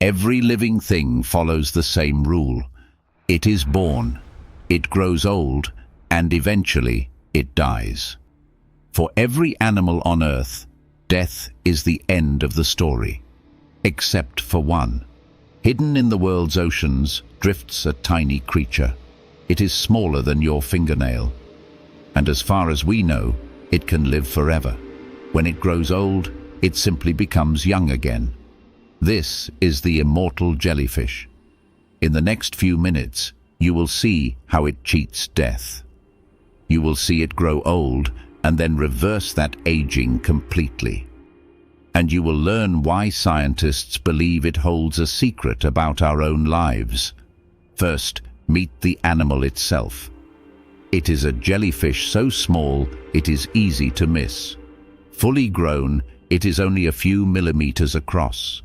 Every living thing follows the same rule. It is born, it grows old, and eventually it dies. For every animal on Earth, death is the end of the story. Except for one. Hidden in the world's oceans drifts a tiny creature. It is smaller than your fingernail. And as far as we know, it can live forever. When it grows old, it simply becomes young again. This is the immortal jellyfish. In the next few minutes, you will see how it cheats death. You will see it grow old and then reverse that aging completely. And you will learn why scientists believe it holds a secret about our own lives. First, meet the animal itself. It is a jellyfish so small it is easy to miss. Fully grown, it is only a few millimeters across.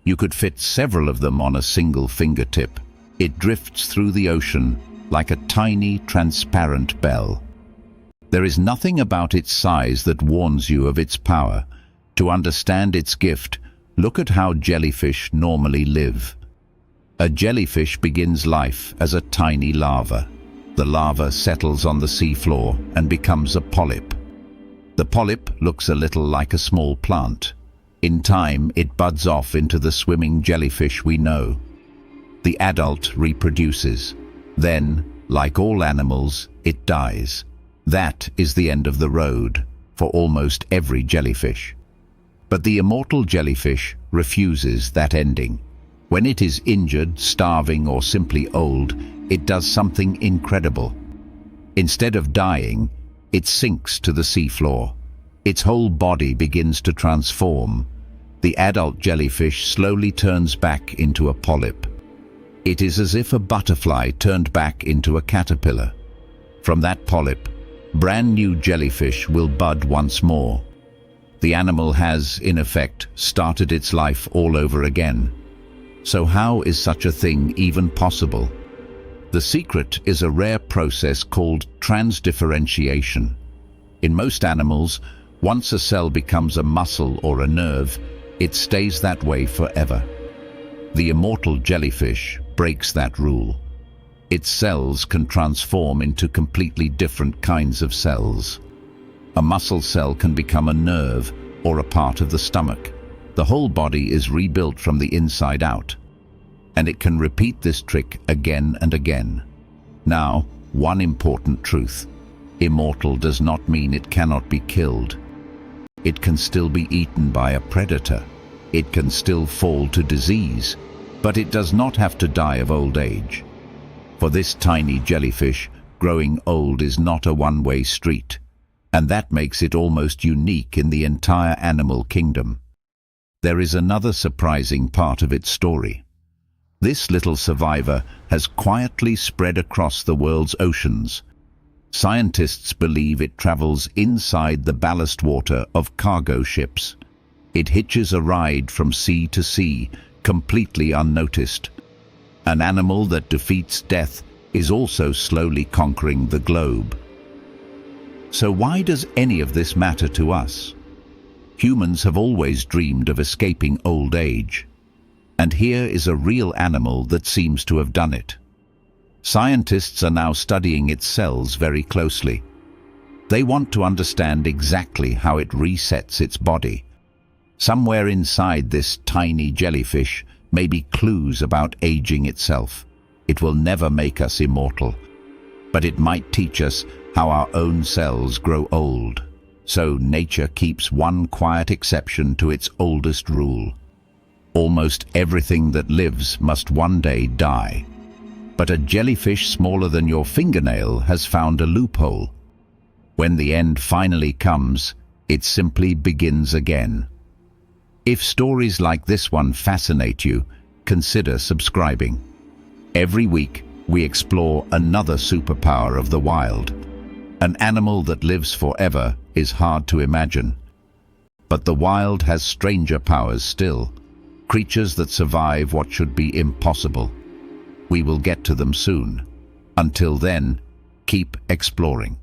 You could fit several of them on a single fingertip. It drifts through the ocean like a tiny, transparent bell. There is nothing about its size that warns you of its power. To understand its gift, look at how jellyfish normally live. A jellyfish begins life as a tiny larva. The larva settles on the seafloor and becomes a polyp. The polyp looks a little like a small plant. In time, it buds off into the swimming jellyfish we know. The adult reproduces. Then, like all animals, it dies. That is the end of the road for almost every jellyfish. But the immortal jellyfish refuses that ending. When it is injured, starving, or simply old, it does something incredible. Instead of dying, it sinks to the seafloor. Its whole body begins to transform. The adult jellyfish slowly turns back into a polyp. It is as if a butterfly turned back into a caterpillar. From that polyp, brand new jellyfish will bud once more. The animal has, in effect, started its life all over again. So how is such a thing even possible? The secret is a rare process called transdifferentiation. In most animals, once a cell becomes a muscle or a nerve, it stays that way forever. The immortal jellyfish breaks that rule. Its cells can transform into completely different kinds of cells. A muscle cell can become a nerve or a part of the stomach. The whole body is rebuilt from the inside out. And it can repeat this trick again and again. Now, one important truth. Immortal does not mean it cannot be killed. It can still be eaten by a predator. It can still fall to disease, but it does not have to die of old age. For this tiny jellyfish, growing old is not a one-way street, and that makes it almost unique in the entire animal kingdom. There is another surprising part of its story. This little survivor has quietly spread across the world's oceans. Scientists believe it travels inside the ballast water of cargo ships. It hitches a ride from sea to sea, completely unnoticed. An animal that defeats death is also slowly conquering the globe. So why does any of this matter to us? Humans have always dreamed of escaping old age. And here is a real animal that seems to have done it. Scientists are now studying its cells very closely. They want to understand exactly how it resets its body. Somewhere inside this tiny jellyfish may be clues about aging itself. It will never make us immortal, but it might teach us how our own cells grow old. So nature keeps one quiet exception to its oldest rule. Almost everything that lives must one day die. But a jellyfish smaller than your fingernail has found a loophole. When the end finally comes, it simply begins again. If stories like this one fascinate you, consider subscribing. Every week, we explore another superpower of the wild. An animal that lives forever is hard to imagine. But the wild has stranger powers still. Creatures that survive what should be impossible. We will get to them soon. Until then, keep exploring.